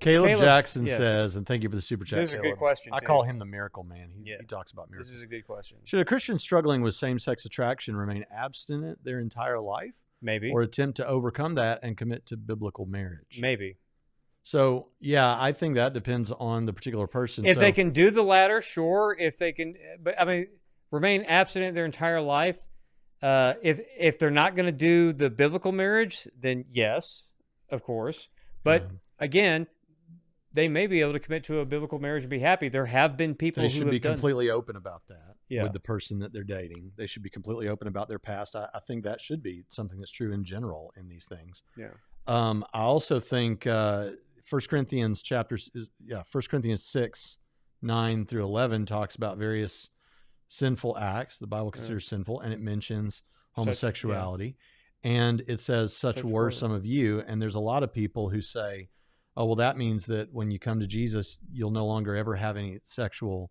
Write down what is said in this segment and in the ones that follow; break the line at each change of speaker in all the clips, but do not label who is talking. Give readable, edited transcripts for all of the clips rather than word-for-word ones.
Caleb Jackson
yes.
says, and thank you for the super chat.
This is a good
Caleb.
question,
I
too.
call him the miracle man.
Yeah.
He talks about miracles.
This is a good question.
Should a Christian struggling with same-sex attraction remain abstinent their entire life?
Maybe.
Or attempt to overcome that and commit to biblical marriage?
Maybe.
So, yeah, I think that depends on the particular person.
If they can do the latter, sure. If they can, but I mean, remain abstinent their entire life. If they're not going to do the biblical marriage, then yes, of course. But again, they may be able to commit to a biblical marriage and be happy. There have been people
they
who
should
have
be
done,
completely open about that
Yeah.
with the person that they're dating. They should be completely open about their past. I think that should be something that's true in general in these things.
Yeah.
I also think 1 Corinthians 6, 9 through 11 talks about various sinful acts the Bible considers sinful, and it mentions homosexuality. And it says, such were some of you. And there's a lot of people who say, oh, well, that means that when you come to Jesus, you'll no longer ever have any sexual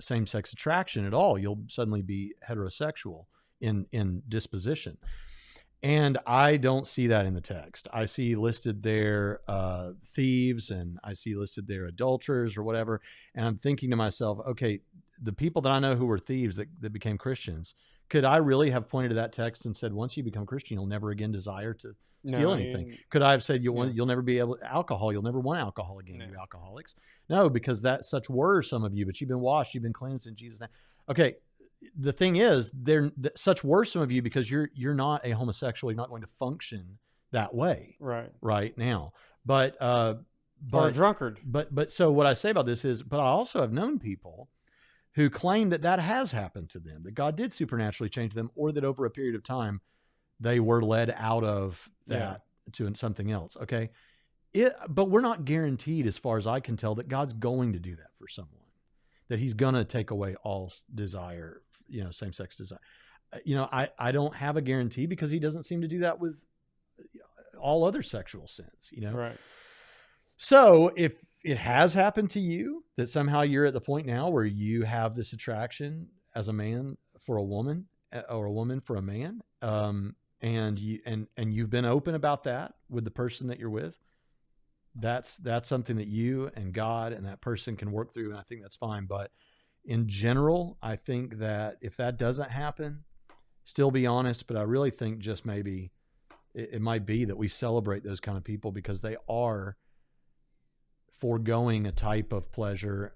same-sex attraction at all. You'll suddenly be heterosexual in disposition. And I don't see that in the text. I see listed there thieves, and I see listed there adulterers or whatever. And I'm thinking to myself, okay, the people that I know who were thieves that became Christians, could I really have pointed to that text and said, once you become Christian, you'll never again desire to steal anything? Could I have said, you'll never be able alcohol, you'll never want alcohol again, you alcoholics? No, because such were some of you, but you've been washed, you've been cleansed in Jesus' name. Okay. The thing is, such were some of you because you're not a homosexual. You're not going to function that way right now. But or
a drunkard.
But so what I say about this is, but I also have known people who claim that has happened to them, that God did supernaturally change them, or that over a period of time they were led out of that to something else. Okay, but we're not guaranteed, as far as I can tell, that God's going to do that for someone. That he's going to take away all desire, same-sex desire. I don't have a guarantee, because he doesn't seem to do that with all other sexual sins,
Right.
So if it has happened to you, that somehow you're at the point now where you have this attraction as a man for a woman, or a woman for a man, and you've been open about that with the person that you're with, that's something that you and God and that person can work through. And I think that's fine. But in general, I think that if that doesn't happen, still be honest. But I really think just maybe it might be that we celebrate those kind of people because they are foregoing a type of pleasure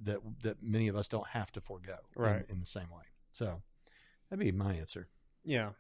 that many of us don't have to forego in the same way. So that'd be my answer.
Yeah.